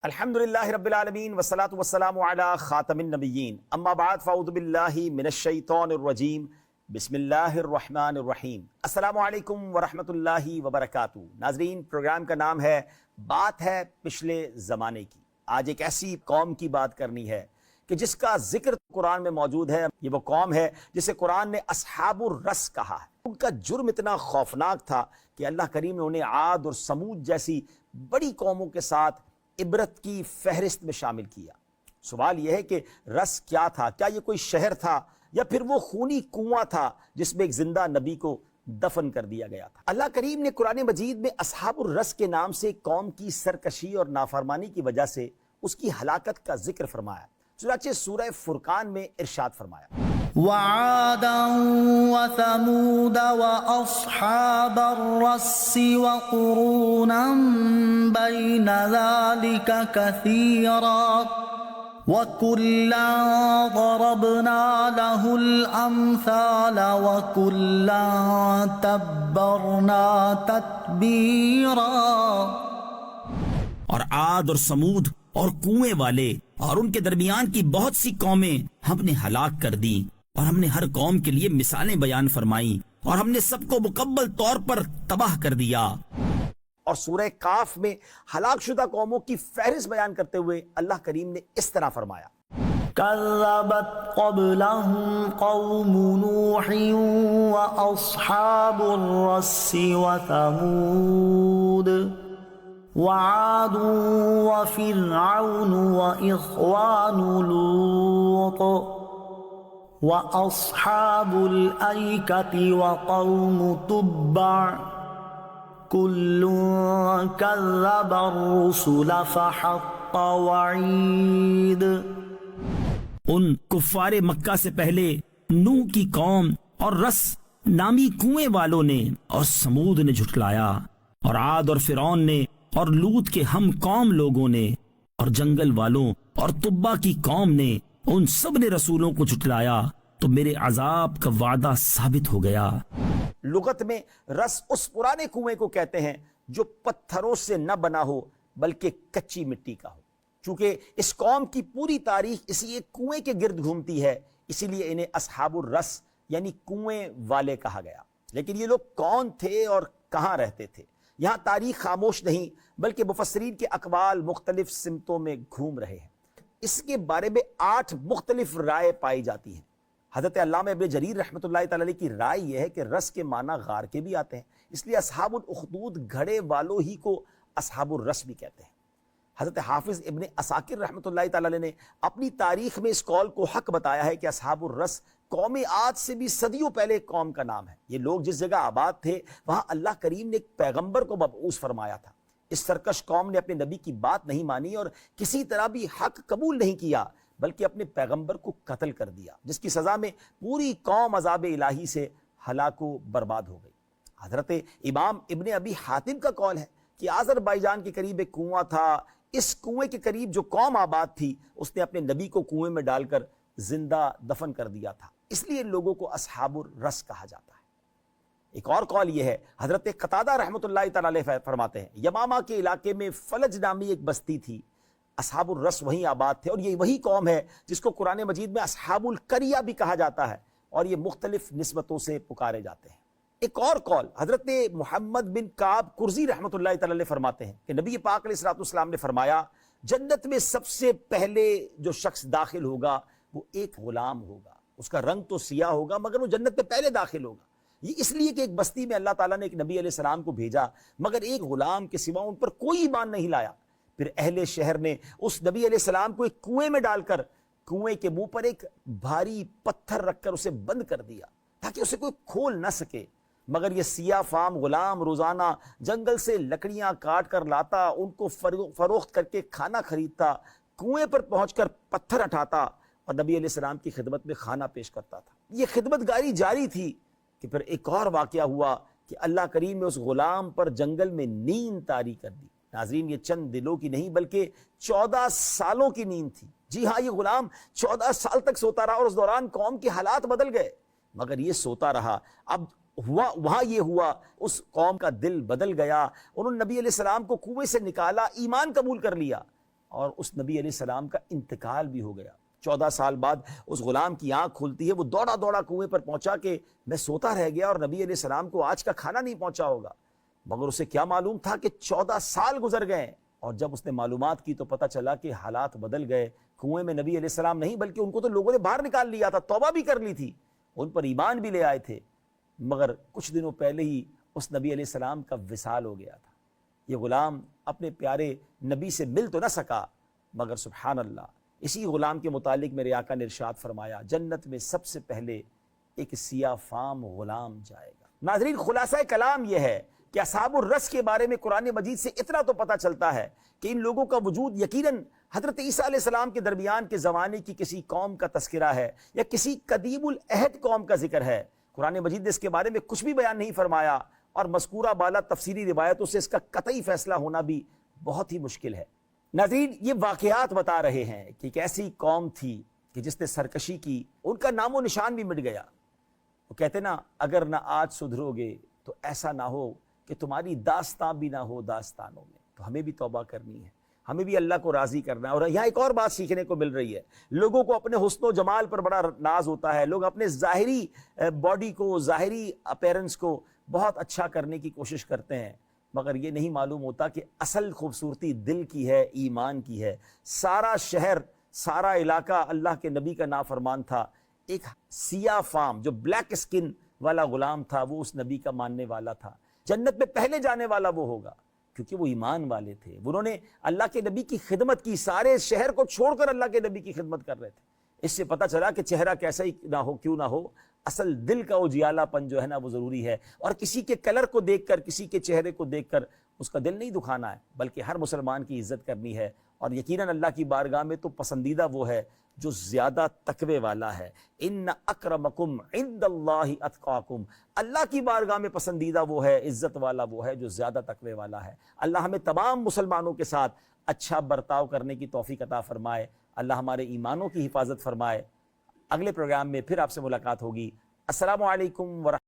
الحمدللہ رب العالمین والصلاة والسلام علی خاتم النبیین اما بعد فاعوذ باللہ من الشیطان الرجیم بسم اللہ الرحمن الرحیم۔ السلام علیکم ورحمۃ اللہ وبرکاتہ۔ ناظرین، پروگرام کا نام ہے بات ہے پچھلے زمانے کی۔ آج ایک ایسی قوم کی بات کرنی ہے کہ جس کا ذکر قرآن میں موجود ہے۔ یہ وہ قوم ہے جسے قرآن نے اصحاب الرس کہا ہے۔ ان کا جرم اتنا خوفناک تھا کہ اللہ کریم نے انہیں عاد اور سمود جیسی بڑی قوموں کے ساتھ عبرت کی فہرست میں شامل کیا۔ سوال یہ ہے کہ رس کیا تھا؟ کیا یہ کوئی شہر تھا یا پھر وہ خونی کنواں تھا جس میں ایک زندہ نبی کو دفن کر دیا گیا تھا؟ اللہ کریم نے قرآن مجید میں اصحاب الرس کے نام سے قوم کی سرکشی اور نافرمانی کی وجہ سے اس کی ہلاکت کا ذکر فرمایا۔ چنانچہ سورہ فرقان میں ارشاد فرمایا، وعادا وثمود واصحاب الرس وقرونا بين ذلك كثيرا وكلا ضربنا له الامثال وكلا تبرنا تتبيرا۔ اور عاد اور سمود اور کنویں والے اور ان کے درمیان کی بہت سی قومیں ہم نے ہلاک کر دی، اور ہم نے ہر قوم کے لیے مثالیں بیان فرمائیں، اور ہم نے سب کو مکمل طور پر تباہ کر دیا۔ اور سورہ کاف میں ہلاک شدہ قوموں کی فہرست بیان کرتے ہوئے اللہ کریم نے اس طرح فرمایا، كذبت قبلهم قوم نوح وأصحاب الرس وثمود وعاد وفرعون وإخوان لوط وأصحاب الأيكة وقوم تبع كل كذب الرسل فحق وعيد۔ ان کفار مکہ سے پہلے نوح کی قوم اور رس نامی کنویں والوں نے اور سمود نے جھٹلایا، اور عاد اور فرعون نے اور لوط کے ہم قوم لوگوں نے اور جنگل والوں اور طبا کی قوم نے، ان سب نے رسولوں کو جھٹلایا، تو میرے عذاب کا وعدہ ثابت ہو گیا۔ لغت میں رس اس پرانے کنویں کو کہتے ہیں جو پتھروں سے نہ بنا ہو بلکہ کچی مٹی کا ہو۔ چونکہ اس قوم کی پوری تاریخ اسی ایک کنویں کے گرد گھومتی ہے، اسی لیے انہیں اصحاب الرس یعنی کنویں والے کہا گیا۔ لیکن یہ لوگ کون تھے اور کہاں رہتے تھے؟ یہاں تاریخ خاموش نہیں بلکہ مفسرین کے اقوال مختلف سمتوں میں گھوم رہے ہیں۔ اس کے بارے میں 8 مختلف رائے پائی جاتی ہیں۔ حضرت علامہ ابن جریر رحمۃ اللہ تعالی علیہ کی رائے یہ ہے کہ رس کے معنی غار کے بھی آتے ہیں، اس لیے اصحاب الاخدود گھڑے والوں ہی کو اصحاب الرس بھی کہتے ہیں۔ حضرت حافظ ابن عساکر رحمۃ اللہ تعالی علیہ نے اپنی تاریخ میں اس قول کو حق بتایا ہے کہ اصحاب الرس قوم عاد سے بھی صدیوں پہلے ایک قوم کا نام ہے۔ یہ لوگ جس جگہ آباد تھے وہاں اللہ کریم نے ایک پیغمبر کو مبعوث فرمایا تھا۔ اس سرکش قوم نے اپنے نبی کی بات نہیں مانی اور کسی طرح بھی حق قبول نہیں کیا، بلکہ اپنے پیغمبر کو قتل کر دیا، جس کی سزا میں پوری قوم عذاب الہی سے ہلاک و برباد ہو گئی۔ حضرت امام ابن ابی حاتم کا قول ہے کہ آذربائیجان کے قریب ایک کنواں تھا، اس کنویں کے قریب جو قوم آباد تھی اس نے اپنے نبی کو کنویں میں ڈال کر زندہ دفن کر دیا تھا، اس لیے ان لوگوں کو اصحاب الرس کہا جاتا ہے۔ ایک اور قول یہ ہے، حضرت قتادہ رحمۃ اللہ تعالی علیہ فرماتے ہیں، یمامہ کے علاقے میں فلج نامی ایک بستی تھی، اصحاب الرس وہیں آباد تھے، اور یہ وہی قوم ہے جس کو قرآن مجید میں اصحاب القریہ بھی کہا جاتا ہے، اور یہ مختلف نسبتوں سے پکارے جاتے ہیں۔ ایک اور قول حضرت محمد بن کعب قرظی رحمۃ اللہ تعالی علیہ فرماتے ہیں کہ نبی پاک علیہ الصلوۃ والسلام نے فرمایا، جنت میں سب سے پہلے جو شخص داخل ہوگا وہ ایک غلام ہوگا، اس کا رنگ تو سیاہ ہوگا مگر وہ جنت میں پہلے داخل ہوگا۔ یہ اس لیے کہ ایک بستی میں اللہ تعالیٰ نے ایک نبی علیہ السلام کو بھیجا مگر ایک غلام کے سوا ان پر کوئی ایمان نہیں لایا۔ پھر اہل شہر نے اس نبی علیہ السلام کو ایک کنویں میں ڈال کر کنویں کے منہ پر ایک بھاری پتھر رکھ کر اسے بند کر دیا تاکہ اسے کوئی کھول نہ سکے، مگر یہ سیاہ فام غلام روزانہ جنگل سے لکڑیاں کاٹ کر لاتا، ان کو فروخت کر کے کھانا خریدتا، کنویں پر پہنچ کر پتھر اٹھاتا اور نبی علیہ السلام کی خدمت میں کھانا پیش کرتا تھا۔ یہ خدمت گاری جاری تھی کہ پھر ایک اور واقعہ ہوا کہ اللہ کریم نے اس غلام پر جنگل میں نیند طاری کر دی۔ ناظرین، یہ چند دلوں کی نہیں بلکہ 14 سالوں کی نیند تھی۔ جی ہاں، یہ غلام 14 سال تک سوتا رہا اور اس دوران قوم کے حالات بدل گئے، مگر یہ سوتا رہا۔ اب وہاں یہ ہوا، اس قوم کا دل بدل گیا، انہوں نے نبی علیہ السلام کو کنویں سے نکالا، ایمان قبول کر لیا، اور اس نبی علیہ السلام کا انتقال بھی ہو گیا۔ 14 سال بعد اس غلام کی آنکھ کھلتی ہے، وہ دوڑا دوڑا کنویں پر پہنچا کہ میں سوتا رہ گیا اور نبی علیہ السلام کو آج کا کھانا نہیں پہنچا ہوگا، مگر اسے کیا معلوم تھا کہ 14 سال گزر گئے۔ اور جب اس نے معلومات کی تو پتہ چلا کہ حالات بدل گئے، کنویں میں نبی علیہ السلام نہیں بلکہ ان کو تو لوگوں نے باہر نکال لیا تھا، توبہ بھی کر لی تھی، ان پر ایمان بھی لے آئے تھے، مگر کچھ دنوں پہلے ہی اس نبی علیہ السلام کا وصال ہو گیا تھا۔ یہ غلام اپنے پیارے نبی سے مل تو نہ سکا، مگر سبحان اللہ اسی غلام کے متعلق میرے آقا نے ارشاد فرمایا جنت میں سب سے پہلے ایک سیاہ فام غلام جائے گا۔ ناظرین، خلاصہ کلام یہ ہے کہ اصحاب الرس کے بارے میں قرآن مجید سے اتنا تو پتہ چلتا ہے کہ ان لوگوں کا وجود یقیناً حضرت عیسیٰ علیہ السلام کے درمیان کے زمانے کی کسی قوم کا تذکرہ ہے یا کسی قدیم العہد قوم کا ذکر ہے۔ قرآن مجید نے اس کے بارے میں کچھ بھی بیان نہیں فرمایا، اور مذکورہ بالا تفسیری روایتوں سے اس کا قطعی فیصلہ ہونا بھی بہت ہی مشکل ہے۔ ناظرین، یہ واقعات بتا رہے ہیں کہ ایک ایسی قوم تھی کہ جس نے سرکشی کی، ان کا نام و نشان بھی مٹ گیا۔ وہ کہتے نا، اگر نہ آج سدھرو گے تو ایسا نہ ہو کہ تمہاری داستان بھی نہ ہو داستانوں میں۔ تو ہمیں بھی توبہ کرنی ہے، ہمیں بھی اللہ کو راضی کرنا ہے۔ اور یہاں ایک اور بات سیکھنے کو مل رہی ہے، لوگوں کو اپنے حسن و جمال پر بڑا ناز ہوتا ہے، لوگ اپنے ظاہری باڈی کو، ظاہری اپیرنس کو بہت اچھا کرنے کی کوشش کرتے ہیں، مگر یہ نہیں معلوم ہوتا کہ اصل خوبصورتی دل کی ہے، ایمان کی ہے۔ سارا شہر، سارا علاقہ اللہ کے نبی کا نافرمان تھا، ایک سیاہ فام جو بلیک اسکن والا غلام تھا وہ اس نبی کا ماننے والا تھا۔ جنت میں پہلے جانے والا وہ ہوگا کیونکہ وہ ایمان والے تھے، انہوں نے اللہ کے نبی کی خدمت کی، سارے شہر کو چھوڑ کر اللہ کے نبی کی خدمت کر رہے تھے۔ اس سے پتہ چلا کہ چہرہ کیسا ہی نہ ہو، کیوں نہ ہو، اصل دل کا اجیالہ پن جو ہے نا وہ ضروری ہے۔ اور کسی کے کلر کو دیکھ کر، کسی کے چہرے کو دیکھ کر اس کا دل نہیں دکھانا ہے، بلکہ ہر مسلمان کی عزت کرنی ہے۔ اور یقیناً اللہ کی بارگاہ میں تو پسندیدہ وہ ہے جو زیادہ تقوی والا ہے۔ ان اکرمکم عند اللہ اتقاکم، اللہ کی بارگاہ میں پسندیدہ وہ ہے، عزت والا وہ ہے جو زیادہ تقوی والا ہے۔ اللہ ہمیں تمام مسلمانوں کے ساتھ اچھا برتاؤ کرنے کی توفیق عطا فرمائے، اللہ ہمارے ایمانوں کی حفاظت فرمائے۔ اگلے پروگرام میں پھر آپ سے ملاقات ہوگی۔ السلام علیکم ورحمۃ